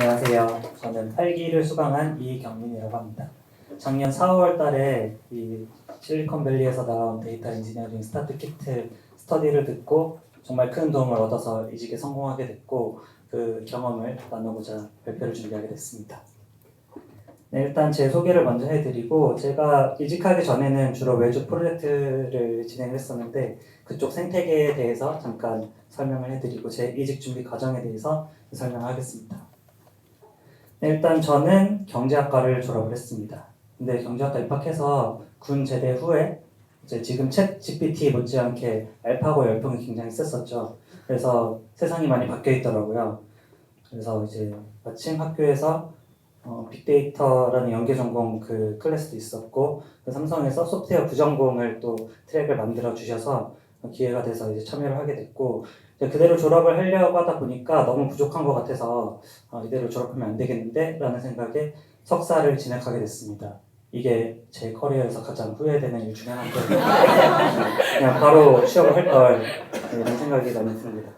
안녕하세요. 저는 8기를 수강한 이경민이라고 합니다. 작년 4월 달에 이 실리콘밸리에서 나온 데이터 엔지니어링 스타트 키트 스터디를 듣고 정말 큰 도움을 얻어서 이직에 성공하게 됐고 그 경험을 나누고자 발표를 준비하게 됐습니다. 네, 일단 제 소개를 먼저 해드리고 제가 이직하기 전에는 주로 외주 프로젝트를 진행했었는데 그쪽 생태계에 대해서 잠깐 설명을 해드리고 제 이직 준비 과정에 대해서 설명하겠습니다. 네, 일단 저는 경제학과를 졸업을 했습니다. 근데 경제학과 입학해서 군 제대 후에 이제 지금 챗 GPT 못지않게 알파고 열풍이 굉장히 셌었죠. 그래서 세상이 많이 바뀌어 있더라고요. 그래서 이제 마침 학교에서 빅데이터라는 연계 전공 그 클래스도 있었고 그 삼성에서 소프트웨어 부전공을 또 트랙을 만들어 주셔서 기회가 돼서 이제 참여를 하게 됐고 그대로 졸업을 하려고 하다 보니까 너무 부족한 것 같아서 이대로 졸업하면 안 되겠는데 라는 생각에 석사를 진학하게 됐습니다. 이게 제 커리어에서 가장 후회되는 일 중에 하나인데 그냥 바로 취업을 할 걸 이런 생각이 많이 듭니다.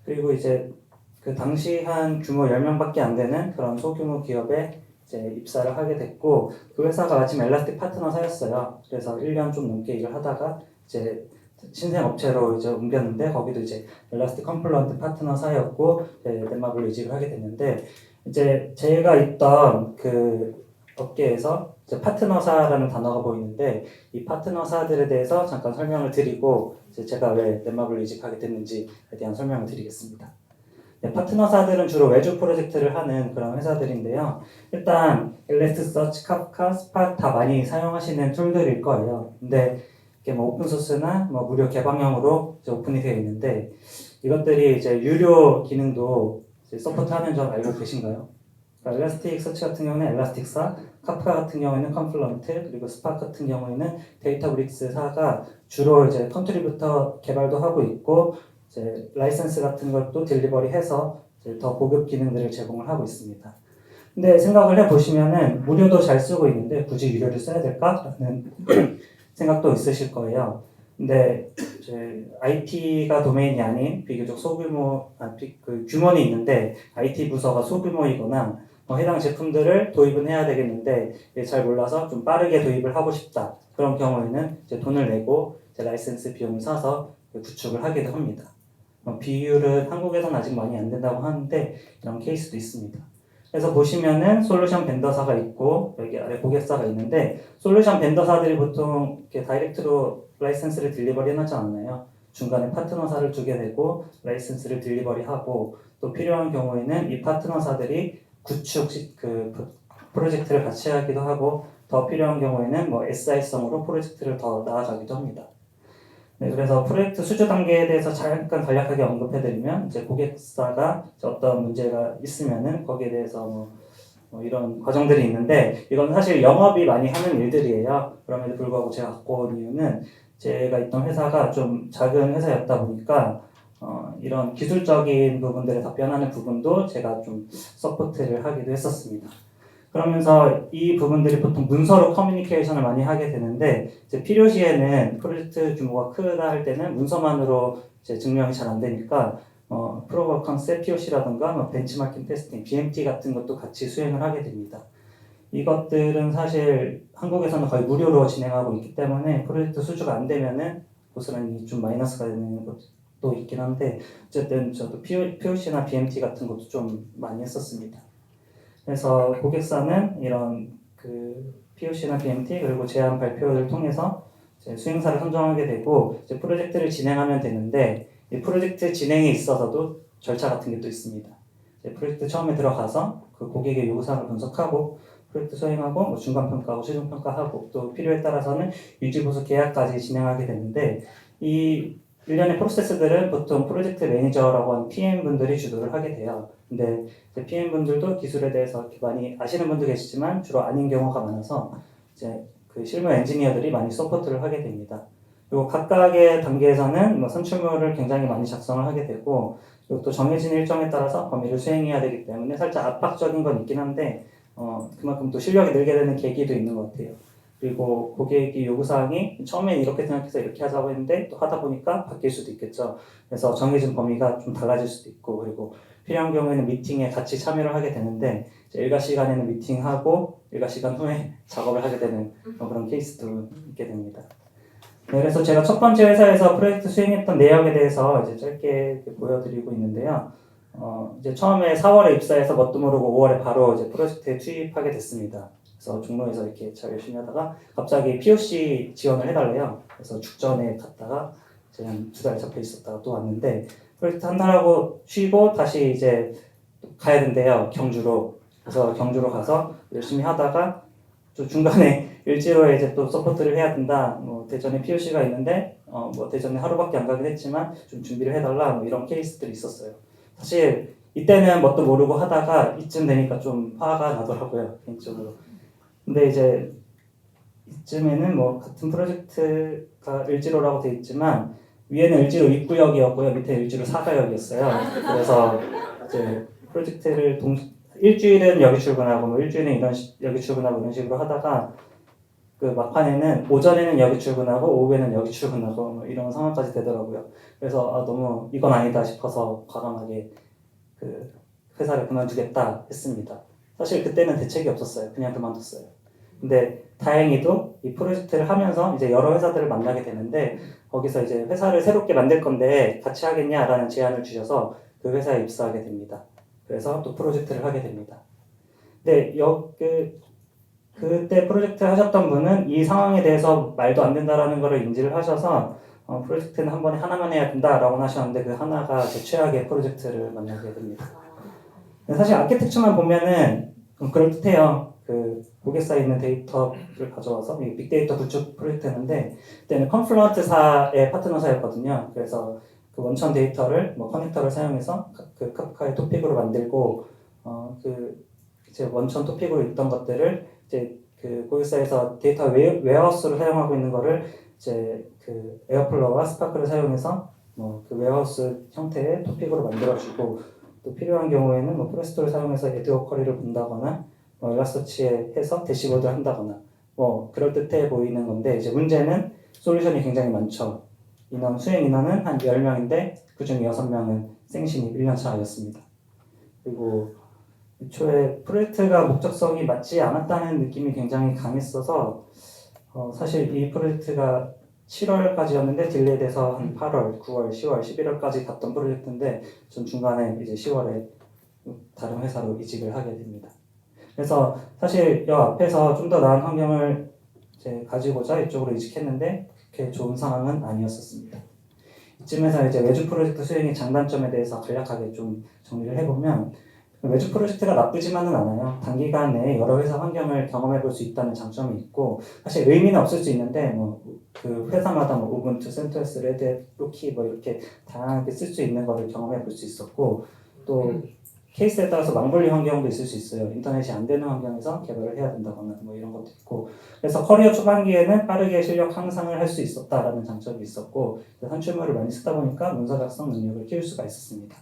그리고 이제 그 당시 한 규모 10명밖에 안 되는 그런 소규모 기업에 이제 입사를 하게 됐고 그 회사가 마침 엘라스틱 파트너사였어요. 그래서 1년 좀 넘게 일을 하다가 이제 신생 업체로 이제 옮겼는데 거기도 이제 엘라스틱 컴플런트 파트너사였고 넷마블로 이직을 하게 됐는데 이제 제가 있던 그 업계에서 이제 파트너사라는 단어가 보이는데 이 파트너사들에 대해서 잠깐 설명을 드리고 이제 제가 왜 넷마블로 이직하게 됐는지에 대한 설명을 드리겠습니다. 네, 파트너사들은 주로 외주 프로젝트를 하는 그런 회사들인데요. 일단 엘라스티서치, 카프카, 스팟 다 많이 사용하시는 툴들일 거예요. 근데 이게 뭐 오픈소스나 뭐 무료 개방형으로 이제 오픈이 되어 있는데 이것들이 이제 유료 기능도 이제 서포트하는 점 알고 계신가요? 그러니까 엘라스틱서치 같은 경우는 엘라스틱사, 카프카 같은 경우에는 컴플런트, 그리고 스팟 같은 경우에는 데이터브릭스사가 주로 이제 컨트리부터 개발도 하고 있고 이제 라이선스 같은 것도 딜리버리해서 이제 더 고급 기능들을 제공을 하고 있습니다. 근데 생각을 해보시면은 무료도 잘 쓰고 있는데 굳이 유료를 써야 될까라는 생각도 있으실 거예요. 근데 이제 IT가 도메인이 아닌 비교적 소규모 그 규모는 있는데 IT 부서가 소규모이거나 해당 제품들을 도입은 해야 되겠는데 잘 몰라서 좀 빠르게 도입을 하고 싶다. 그런 경우에는 이제 돈을 내고 이제 라이센스 비용을 사서 구축을 하기도 합니다. 비율은 한국에서는 아직 많이 안 된다고 하는데 이런 케이스도 있습니다. 그래서 보시면은 솔루션 벤더사가 있고 여기 아래 고객사가 있는데 솔루션 벤더사들이 보통 이렇게 다이렉트로 라이센스를 딜리버리 해놓지 않나요? 중간에 파트너사를 두게 되고 라이센스를 딜리버리하고 또 필요한 경우에는 이 파트너사들이 구축 그 프로젝트를 같이 하기도 하고 더 필요한 경우에는 뭐 SI성으로 프로젝트를 더 나아가기도 합니다. 네, 그래서 프로젝트 수주 단계에 대해서 잠깐 간략하게 언급해드리면 이제 고객사가 어떤 문제가 있으면은 거기에 대해서 뭐 이런 과정들이 있는데 이건 사실 영업이 많이 하는 일들이에요. 그럼에도 불구하고 제가 갖고 온 이유는 제가 있던 회사가 좀 작은 회사였다 보니까 이런 기술적인 부분들에 답변하는 부분도 제가 좀 서포트를 하기도 했었습니다. 그러면서 이 부분들이 보통 문서로 커뮤니케이션을 많이 하게 되는데 이제 필요시에는 프로젝트 규모가 크다 할 때는 문서만으로 이제 증명이 잘 안 되니까 프로브 오브 컨셉 POC라든가 벤치마킹 테스팅, BMT 같은 것도 같이 수행을 하게 됩니다. 이것들은 사실 한국에서는 거의 무료로 진행하고 있기 때문에 프로젝트 수주가 안 되면은 고스란히 좀 마이너스가 되는 것도 있긴 한데 어쨌든 저도 POC나 BMT 같은 것도 좀 많이 했었습니다. 그래서 고객사는 이런 그 POC나 BMT 그리고 제안 발표를 통해서 이제 수행사를 선정하게 되고 이제 프로젝트를 진행하면 되는데 이 프로젝트 진행에 있어서도 절차 같은 게 또 있습니다. 이제 프로젝트 처음에 들어가서 그 고객의 요구사항을 분석하고 프로젝트 수행하고 뭐 중간 평가하고 최종 평가하고 또 필요에 따라서는 유지 보수 계약까지 진행하게 되는데 이 일련의 프로세스들은 보통 프로젝트 매니저라고 하는 PM분들이 주도를 하게 돼요. 근데 PM분들도 기술에 대해서 많이 아시는 분도 계시지만 주로 아닌 경우가 많아서 이제 그 실무 엔지니어들이 많이 서포트를 하게 됩니다. 그리고 각각의 단계에서는 뭐 선출물을 굉장히 많이 작성을 하게 되고 그리고 또 정해진 일정에 따라서 범위를 수행해야 되기 때문에 살짝 압박적인 건 있긴 한데 그만큼 또 실력이 늘게 되는 계기도 있는 것 같아요. 그리고 고객이 요구사항이 처음엔 이렇게 생각해서 이렇게 하자고 했는데 또 하다 보니까 바뀔 수도 있겠죠. 그래서 정해진 범위가 좀 달라질 수도 있고, 그리고 필요한 경우에는 미팅에 같이 참여를 하게 되는데 이제 일과 시간에는 미팅하고 일과 시간 후에 작업을 하게 되는 그런 케이스도 있게 됩니다. 네, 그래서 제가 첫 번째 회사에서 프로젝트 수행했던 내역에 대해서 이제 짧게 보여드리고 있는데요. 이제 처음에 4월에 입사해서 뭣도 모르고 5월에 바로 이제 프로젝트에 투입하게 됐습니다. 그래서 종로에서 이렇게 잘 열심히 하다가 갑자기 POC 지원을 해달래요. 그래서 죽전에 갔다가 이제 한 2달 잡혀 있었다가 또 왔는데 프로젝트 한 달하고 쉬고 다시 이제 가야 된대요. 경주로. 그래서 경주로 가서 열심히 하다가 또 중간에 일지로에 이제 또 서포트를 해야 된다. 뭐 대전에 POC가 있는데 뭐 대전에 하루밖에 안 가긴 했지만 좀 준비를 해달라. 뭐 이런 케이스들이 있었어요. 사실 이때는 뭣도 모르고 하다가 이쯤 되니까 좀 화가 나더라고요, 개인적으로. 근데 이제 이쯤에는 뭐 같은 프로젝트가 을지로라고 돼 있지만 위에는 을지로 입구역이었고요, 밑에 을지로 사가역이었어요. 그래서 이제 프로젝트를 일주일은 여기 출근하고 뭐 일주일은 여기 출근하고 이런 식으로 하다가 그 막판에는 오전에는 여기 출근하고 오후에는 여기 출근하고 뭐 이런 상황까지 되더라고요. 그래서 너무 이건 아니다 싶어서 과감하게 그 회사를 그만두겠다 했습니다. 사실 그때는 대책이 없었어요. 그냥 그만뒀어요. 근데 다행히도 이 프로젝트를 하면서 이제 여러 회사들을 만나게 되는데 거기서 이제 회사를 새롭게 만들 건데 같이 하겠냐라는 제안을 주셔서 그 회사에 입사하게 됩니다. 그래서 또 프로젝트를 하게 됩니다. 근데 그때 프로젝트 하셨던 분은 이 상황에 대해서 말도 안 된다라는 것을 인지를 하셔서 프로젝트는 한 번에 하나만 해야 된다라고 하셨는데 그 하나가 제 최악의 프로젝트를 만나게 됩니다. 사실 아키텍처만 보면은 그럴듯해요. 그 고객사에 있는 데이터를 가져와서 빅데이터 구축 프로젝트였는데 그때는 컨플루언트사의 파트너사였거든요. 그래서 그 원천 데이터를 뭐 커넥터를 사용해서 그 카프카의 토픽으로 만들고 그 이제 원천 토픽으로 있던 것들을 이제 그 고객사에서 데이터 웨어하우스로 사용하고 있는 거를 이제 그 에어플로우와 스파크를 사용해서 뭐 그 웨어하우스 형태의 토픽으로 만들어주고 또 필요한 경우에는 뭐 프레스토를 사용해서 에드워 쿼리를 본다거나 뭐 엘라스토치에 해서 대시보드를 한다거나 뭐 그럴듯해 보이는 건데 이제 문제는 솔루션이 굉장히 많죠. 수행 인원은 한 10명인데 그중 6명은 생신입 1년차였습니다. 그리고 애초에 프로젝트가 목적성이 맞지 않았다는 느낌이 굉장히 강했어서 사실 이 프로젝트가 7월까지였는데 딜레이돼서 한 8월, 9월, 10월, 11월까지 갔던 프로젝트인데 전 중간에 이제 10월에 다른 회사로 이직을 하게 됩니다. 그래서 사실 이 앞에서 좀 더 나은 환경을 이제 가지고자 이쪽으로 이직했는데 그렇게 좋은 상황은 아니었었습니다. 이쯤에서 이제 외주 프로젝트 수행의 장단점에 대해서 간략하게 좀 정리를 해보면 외주 프로젝트가 나쁘지만은 않아요. 단기간 내에 여러 회사 환경을 경험해 볼 수 있다는 장점이 있고 사실 의미는 없을 수 있는데 뭐 그 회사마다 뭐 우분투, 센토스, 레드햇, 로키 뭐 이렇게 다양하게 쓸 수 있는 거를 경험해 볼 수 있었고 또 케이스에 따라서 망블리 환경도 있을 수 있어요. 인터넷이 안 되는 환경에서 개발을 해야 된다거나 뭐 이런 것도 있고 그래서 커리어 초반기에는 빠르게 실력 향상을 할 수 있었다라는 장점이 있었고 산출물을 많이 쓰다 보니까 문서 작성 능력을 키울 수가 있었습니다.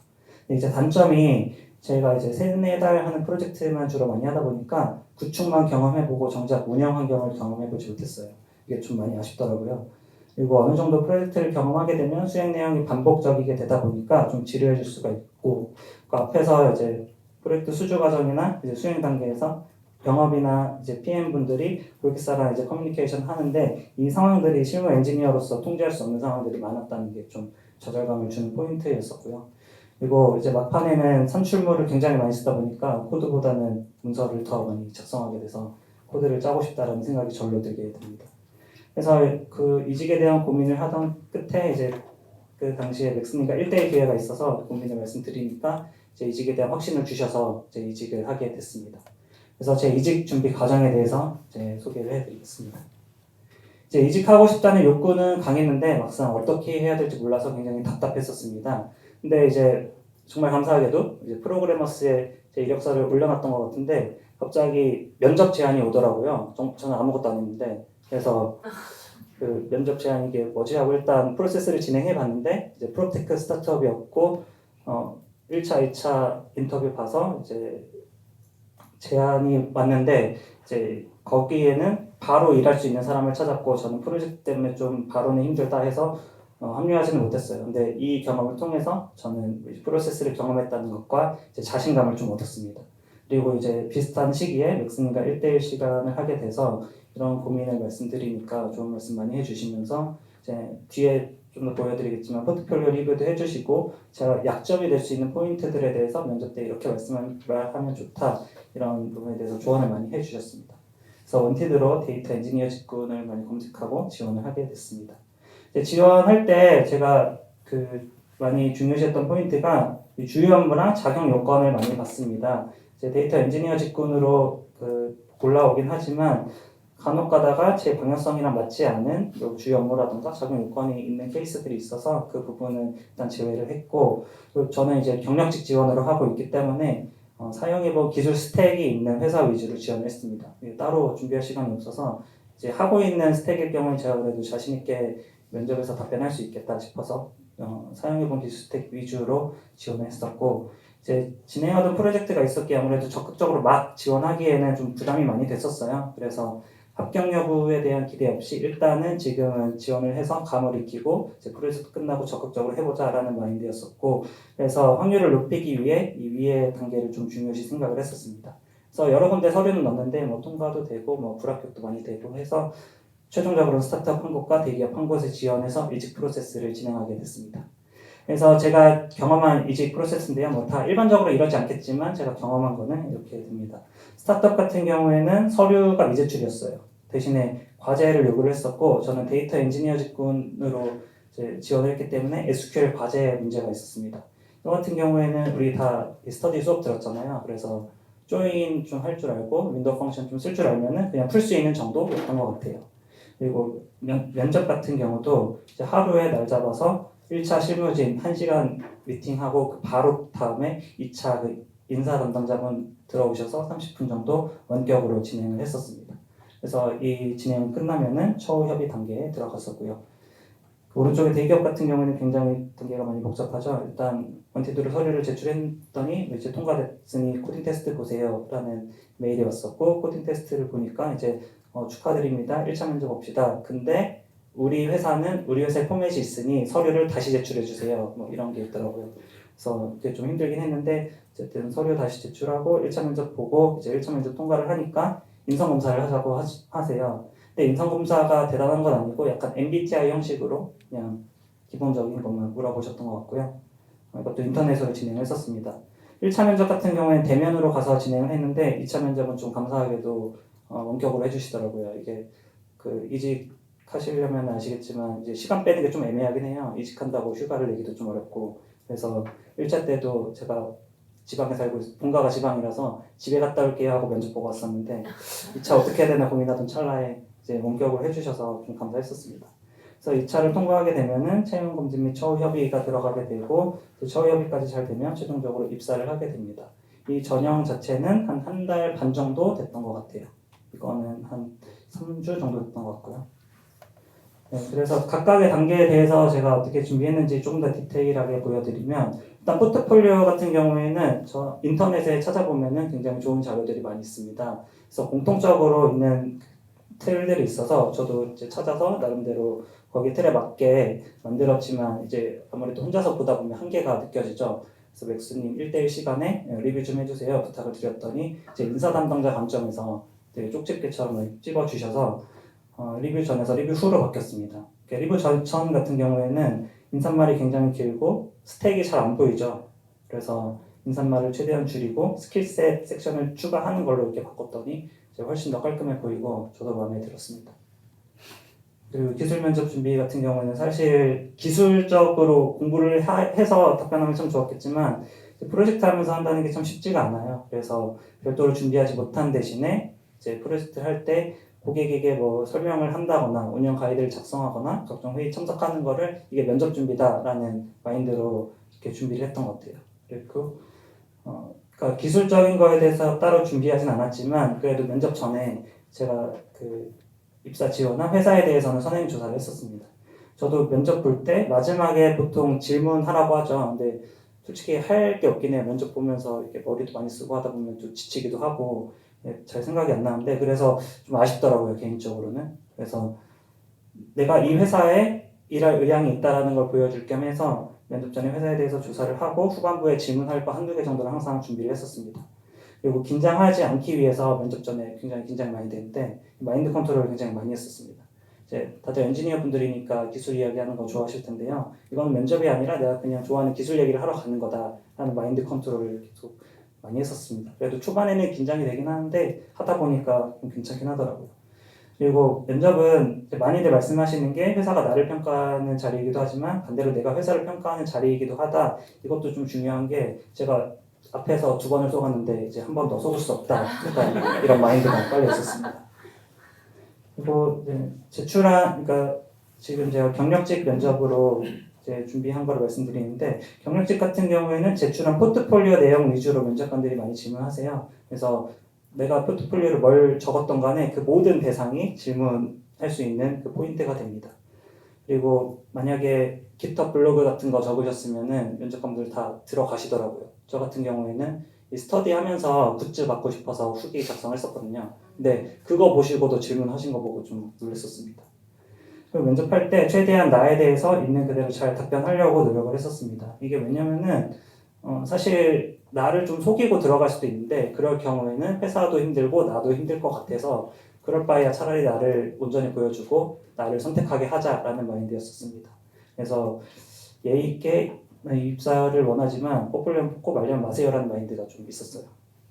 근데 이제 단점이 제가 이제 3-4달 하는 프로젝트만 주로 많이 하다 보니까 구축만 경험해보고 정작 운영 환경을 경험해보지 못했어요. 이게 좀 많이 아쉽더라고요. 그리고 어느 정도 프로젝트를 경험하게 되면 수행 내용이 반복적이게 되다 보니까 좀 지루해질 수가 있고 그 앞에서 이제 프로젝트 수주 과정이나 이제 수행 단계에서 영업이나 이제 PM 분들이 고객사랑 이제 커뮤니케이션 하는데 이 상황들이 실무 엔지니어로서 통제할 수 없는 상황들이 많았다는 게 좀 좌절감을 주는 포인트였었고요. 그리고 이제 막판에는 산출물을 굉장히 많이 쓰다 보니까 코드보다는 문서를 더 많이 작성하게 돼서 코드를 짜고 싶다라는 생각이 절로 들게 됩니다. 그래서 그 이직에 대한 고민을 하던 끝에 이제 그 당시에 맥스님과 1대1 기회가 있어서 고민을 말씀드리니까 이제 이직에 대한 확신을 주셔서 이제 이직을 하게 됐습니다. 그래서 제 이직 준비 과정에 대해서 이제 소개를 해드리겠습니다. 이제 이직하고 싶다는 욕구는 강했는데 막상 어떻게 해야 될지 몰라서 굉장히 답답했었습니다. 근데 이제 정말 감사하게도 이제 프로그래머스에 제 이력서를 올려놨던 것 같은데 갑자기 면접 제안이 오더라고요. 저는 아무것도 안 했는데 그래서 그 면접 제안 이게 뭐지 하고 일단 프로세스를 진행해 봤는데 이제 프로테크 스타트업이었고 1차, 2차 인터뷰 봐서 이제 제안이 왔는데 이제 거기에는 바로 일할 수 있는 사람을 찾았고 저는 프로젝트 때문에 좀 바로는 힘들다 해서 합류하지는 못했어요. 근데 이 경험을 통해서 저는 프로세스를 경험했다는 것과 이제 자신감을 좀 얻었습니다. 그리고 이제 비슷한 시기에 맥스님과 1대1 시간을 하게 돼서 이런 고민을 말씀드리니까 좋은 말씀 많이 해주시면서 이제 뒤에 좀 더 보여드리겠지만 포트폴리오 리뷰도 해주시고 제가 약점이 될 수 있는 포인트들에 대해서 면접 때 이렇게 말하면 좋다 이런 부분에 대해서 조언을 많이 해주셨습니다. 그래서 원티드로 데이터 엔지니어 직군을 많이 검색하고 지원을 하게 됐습니다. 지원할 때 제가 많이 중요시했던 포인트가 주요 업무랑 작용 요건을 많이 봤습니다. 데이터 엔지니어 직군으로 골라오긴 하지만 간혹 가다가 제 방향성이랑 맞지 않은 주요 업무라든가 작용 요건이 있는 케이스들이 있어서 그 부분은 일단 제외를 했고, 그리고 저는 이제 경력직 지원으로 하고 있기 때문에 사용해본 기술 스택이 있는 회사 위주로 지원을 했습니다. 따로 준비할 시간이 없어서 이제 하고 있는 스택일 경우는 제가 그래도 자신 있게 면접에서 답변할 수 있겠다 싶어서 사용해본 기술 스택 위주로 지원을 했었고, 이제 진행하던 프로젝트가 있었기에 아무래도 적극적으로 막 지원하기에는 좀 부담이 많이 됐었어요. 그래서 합격 여부에 대한 기대 없이 일단은 지금은 지원을 해서 감을 익히고 이제 프로젝트 끝나고 적극적으로 해보자라는 마인드였었고, 그래서 확률을 높이기 위해 이 위의 단계를 좀 중요시 생각을 했었습니다. 그래서 여러 군데 서류는 넣었는데 뭐 통과도 되고 뭐 불합격도 많이 되고 해서 최종적으로 스타트업 한 곳과 대기업 한 곳에 지원해서 이직 프로세스를 진행하게 됐습니다. 그래서 제가 경험한 이직 프로세스인데요. 뭐 다 일반적으로 이러지 않겠지만 제가 경험한 거는 이렇게 됩니다. 스타트업 같은 경우에는 서류가 미제출이었어요. 대신에 과제를 요구를 했었고 저는 데이터 엔지니어 직군으로 지원을 했기 때문에 SQL 과제 문제가 있었습니다. 이 같은 경우에는 우리 다 스터디 수업 들었잖아요. 그래서 조인 좀 할 줄 알고 윈도우 펑션 좀 쓸 줄 알면은 그냥 풀 수 있는 정도였던 것 같아요. 그리고 면접 같은 경우도 이제 하루에 날 잡아서 1차 실무진 1시간 미팅하고 바로 다음에 2차 인사 담당자분 들어오셔서 30분 정도 원격으로 진행을 했었습니다. 그래서 이 진행 끝나면은 처우 협의 단계에 들어갔었고요. 오른쪽에 대기업 같은 경우는 굉장히 단계가 많이 복잡하죠. 일단 원티드로 서류를 제출했더니 이제 통과됐으니 코딩 테스트 보세요라는 메일이 왔었고 코딩 테스트를 보니까 이제 축하드립니다. 1차 면접 봅시다. 근데 우리 회사의 포맷이 있으니 서류를 다시 제출해 주세요. 뭐 이런 게 있더라고요. 그래서 그게 좀 힘들긴 했는데 어쨌든 서류 다시 제출하고 1차 면접 보고 이제 1차 면접 통과를 하니까 인성검사를 하자고 하세요. 근데 인성검사가 대단한 건 아니고 약간 MBTI 형식으로 그냥 기본적인 것만 물어보셨던 것 같고요. 이것도 인터넷으로 진행을 했었습니다. 1차 면접 같은 경우에는 대면으로 가서 진행을 했는데 2차 면접은 좀 감사하게도 원격으로 해주시더라고요. 이게 이직하시려면 아시겠지만 이제 시간 빼는 게 좀 애매하긴 해요. 이직한다고 휴가를 내기도 좀 어렵고 그래서 1차 때도 제가 지방에 살고 본가가 지방이라서 집에 갔다 올게요 하고 면접 보고 왔었는데 2차 어떻게 해야 되나 고민하던 찰나에 이제 원격으로 해주셔서 좀 감사했었습니다. 그래서 2차를 통과하게 되면은 채용 검증 및 처우 협의가 들어가게 되고 처우 협의까지 잘 되면 최종적으로 입사를 하게 됩니다. 이 전형 자체는 한 달 반 정도 됐던 것 같아요. 이거는 한 3주 정도 됐던 것 같고요. 네, 그래서 각각의 단계에 대해서 제가 어떻게 준비했는지 조금 더 디테일하게 보여드리면 일단 포트폴리오 같은 경우에는 저 인터넷에 찾아보면은 굉장히 좋은 자료들이 많이 있습니다. 그래서 공통적으로 있는 틀들이 있어서 저도 이제 찾아서 나름대로 거기 틀에 맞게 만들었지만 이제 아무래도 혼자서 보다 보면 한계가 느껴지죠. 그래서 맥스님 1대1 시간에 리뷰 좀 해주세요 부탁을 드렸더니 이제 인사 담당자 관점에서 되게 쪽집게처럼 찝어주셔서 리뷰 전에서 리뷰 후로 바뀌었습니다. 리뷰 전 같은 경우에는 인사말이 굉장히 길고 스택이 잘 안 보이죠. 그래서 인사말을 최대한 줄이고 스킬셋 섹션을 추가하는 걸로 이렇게 바꿨더니 이제 훨씬 더 깔끔해 보이고 저도 마음에 들었습니다. 그리고 기술 면접 준비 같은 경우는 사실 기술적으로 공부를 해서 답변하면 참 좋았겠지만 프로젝트 하면서 한다는 게 참 쉽지가 않아요. 그래서 별도로 준비하지 못한 대신에 이제 프로젝트 할 때 고객에게 뭐 설명을 한다거나 운영 가이드를 작성하거나 각종 회의 참석하는 거를 이게 면접 준비다라는 마인드로 이렇게 준비를 했던 것 같아요. 그리고 그러니까 기술적인 거에 대해서 따로 준비하진 않았지만 그래도 면접 전에 제가 입사 지원한 회사에 대해서는 선행위 조사를 했었습니다. 저도 면접 볼 때 마지막에 보통 질문하라고 하죠. 근데 솔직히 할 게 없긴 해요. 면접 보면서 이렇게 머리도 많이 쓰고 하다 보면 좀 지치기도 하고 잘 생각이 안 나는데 그래서 좀 아쉽더라고요 개인적으로는. 그래서 내가 이 회사에 일할 의향이 있다라는 걸 보여줄 겸 해서 면접 전에 회사에 대해서 조사를 하고 후반부에 질문할 거 한두 개 정도는 항상 준비를 했었습니다. 그리고 긴장하지 않기 위해서 면접 전에 굉장히 긴장이 많이 되는데 마인드 컨트롤을 굉장히 많이 했었습니다. 이제 다들 엔지니어 분들이니까 기술 이야기하는 거 좋아하실 텐데요. 이거는 면접이 아니라 내가 그냥 좋아하는 기술 얘기를 하러 가는 거다라는 마인드 컨트롤을 계속 많이 했었습니다. 그래도 초반에는 긴장이 되긴 하는데 하다 보니까 좀 괜찮긴 하더라고요. 그리고 면접은 많이들 말씀하시는 게 회사가 나를 평가하는 자리이기도 하지만 반대로 내가 회사를 평가하는 자리이기도 하다. 이것도 좀 중요한 게 제가 앞에서 2번을 속았는데 이제 한 번 더 속을 수 없다. 약간 이런 마인드가 빨려 있었습니다. 그리고 그러니까 지금 제가 경력직 면접으로 이제 준비한 거를 말씀드리는데 경력직 같은 경우에는 제출한 포트폴리오 내용 위주로 면접관들이 많이 질문하세요. 그래서 내가 포트폴리오를 뭘 적었던 간에 그 모든 대상이 질문할 수 있는 그 포인트가 됩니다. 그리고 만약에 깃허브 블로그 같은 거 적으셨으면은 면접관들 다 들어가시더라고요. 저 같은 경우에는 이 스터디 하면서 굿즈 받고 싶어서 후기 작성했었거든요. 근데 그거 보시고도 질문하신 거 보고 좀 놀랐었습니다. 그리고 면접할 때 최대한 나에 대해서 있는 그대로 잘 답변하려고 노력을 했었습니다. 이게 왜냐면은 사실 나를 좀 속이고 들어갈 수도 있는데 그럴 경우에는 회사도 힘들고 나도 힘들 것 같아서 그럴 바에야 차라리 나를 온전히 보여주고 나를 선택하게 하자라는 마인드였었습니다. 그래서 예의 있게 입사를 원하지만 꼭 말려면 마세요라는 마인드가 좀 있었어요.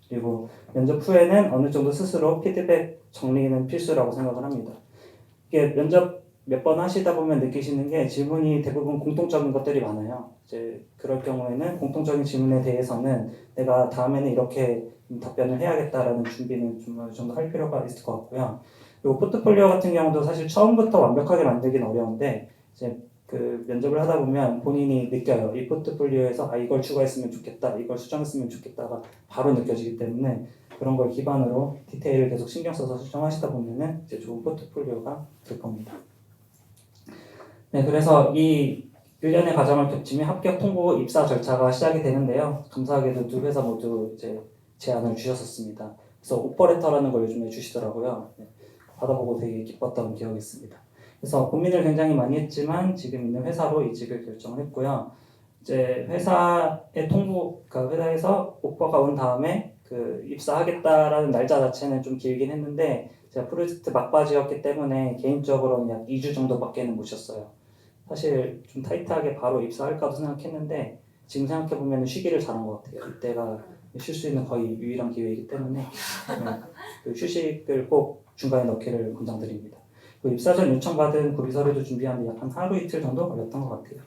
그리고 면접 후에는 어느 정도 스스로 피드백 정리는 필수라고 생각을 합니다. 이게 면접 몇 번 하시다 보면 느끼시는 게 질문이 대부분 공통적인 것들이 많아요. 이제 그럴 경우에는 공통적인 질문에 대해서는 내가 다음에는 이렇게 답변을 해야겠다라는 준비는 좀 어느 정도 할 필요가 있을 것 같고요. 그리고 포트폴리오 같은 경우도 사실 처음부터 완벽하게 만들긴 어려운데 이제 그 면접을 하다 보면 본인이 느껴요. 이 포트폴리오에서 이걸 추가했으면 좋겠다, 이걸 수정했으면 좋겠다가 바로 느껴지기 때문에 그런 걸 기반으로 디테일을 계속 신경 써서 수정하시다 보면은 이제 좋은 포트폴리오가 될 겁니다. 네, 그래서 이 일련의 과정을 겹치며 합격 통보 입사 절차가 시작이 되는데요. 감사하게도 2 회사 모두 이제 제안을 주셨었습니다. 그래서 오퍼레터라는 걸 요즘에 주시더라고요. 네, 받아보고 되게 기뻤던 기억이 있습니다. 그래서 고민을 굉장히 많이 했지만 지금 있는 회사로 이직을 결정을 했고요. 이제 회사의 그러니까 회사에서 오퍼가 온 다음에 그 입사하겠다라는 날짜 자체는 좀 길긴 했는데 제가 프로젝트 막바지였기 때문에 개인적으로는 약 2주 정도밖에는 못 쉬었어요. 사실 좀 타이트하게 바로 입사할까도 생각했는데 지금 생각해보면 쉬기를 잘한 것 같아요. 이때가 쉴 수 있는 거의 유일한 기회이기 때문에 그 휴식을 꼭 중간에 넣기를 권장드립니다. 그 입사 전 요청받은 고비 서류도 준비하는데 약 한 하루 이틀 정도 걸렸던 것 같아요.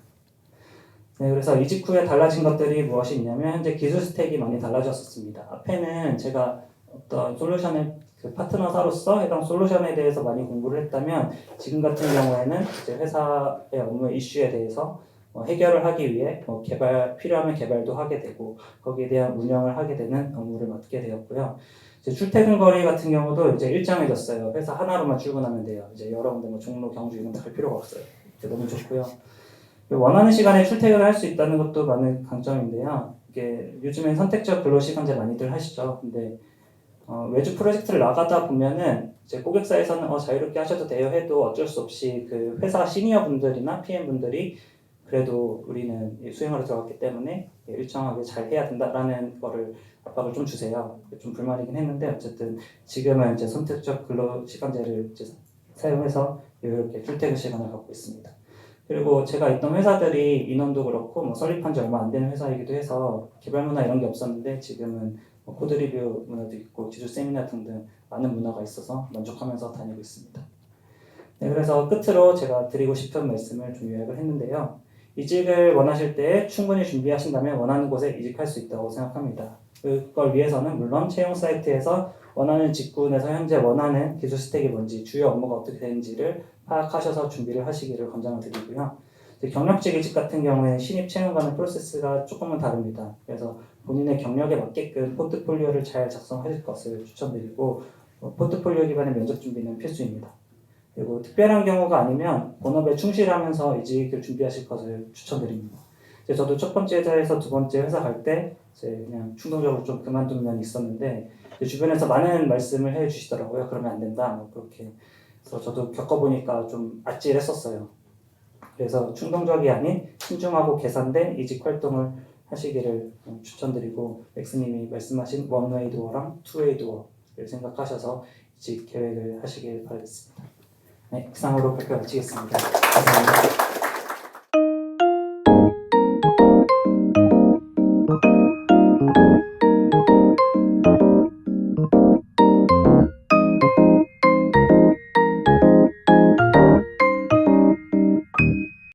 네, 그래서 이직 후에 달라진 것들이 무엇이 있냐면 현재 기술 스택이 많이 달라졌었습니다. 앞에는 제가 어떤 솔루션을 그 파트너사로서 해당 솔루션에 대해서 많이 공부를 했다면 지금 같은 경우에는 이제 회사의 업무 이슈에 대해서 해결을 하기 위해 필요하면 개발도 하게 되고 거기에 대한 운영을 하게 되는 업무를 맡게 되었고요. 이제 출퇴근 거리 같은 경우도 이제 일정해졌어요. 회사 하나로만 출근하면 돼요. 이제 여러 군데 종로, 경주 이런 데 갈 필요가 없어요. 너무 좋고요. 원하는 시간에 출퇴근을 할 수 있다는 것도 많은 강점인데요. 이게 요즘엔 선택적 근로시간제 많이들 하시죠. 근데 외주 프로젝트를 나가다 보면은 이제 고객사에서는 자유롭게 하셔도 돼요 해도 어쩔 수 없이 그 회사 시니어 분들이나 PM 분들이 그래도 우리는 수행하러 들어갔기 때문에 일정하게 잘 해야 된다라는 거를 압박을 좀 주세요. 좀 불만이긴 했는데 어쨌든 지금은 이제 선택적 근로시간제를 이제 사용해서 이렇게 출퇴근 시간을 갖고 있습니다. 그리고 제가 있던 회사들이 인원도 그렇고 설립한 지 얼마 안 되는 회사이기도 해서 개발 문화 이런 게 없었는데 지금은 코드 리뷰 문화도 있고 기술 세미나 등등 많은 문화가 있어서 만족하면서 다니고 있습니다. 네, 그래서 끝으로 제가 드리고 싶은 말씀을 좀 요약을 했는데요. 이직을 원하실 때 충분히 준비하신다면 원하는 곳에 이직할 수 있다고 생각합니다. 그걸 위해서는 물론 채용 사이트에서 원하는 직군에서 현재 원하는 기술 스택이 뭔지 주요 업무가 어떻게 되는지를 파악하셔서 준비를 하시기를 권장을 드리고요. 경력직 이직 같은 경우에는 신입 채용과는 프로세스가 조금은 다릅니다. 그래서 본인의 경력에 맞게끔 포트폴리오를 잘 작성하실 것을 추천드리고 포트폴리오 기반의 면접 준비는 필수입니다. 그리고 특별한 경우가 아니면 본업에 충실하면서 이직을 준비하실 것을 추천드립니다. 이제 저도 첫 번째 회사에서 두 번째 회사 갈 때 이제 그냥 충동적으로 좀 그만둔 면이 있었는데 주변에서 많은 말씀을 해주시더라고요. 그러면 안 된다. 뭐 그렇게. 그래서 저도 겪어보니까 좀 아찔했었어요. 그래서 충동적이 아닌 신중하고 계산된 이직 활동을 하시기를 추천드리고 맥스님이 말씀하신 원웨이 도어랑 투웨이 도어를 생각하셔서 이직 계획을 하시길 바라겠습니다. 네, 이상으로 발표 마치겠습니다. 감사합니다.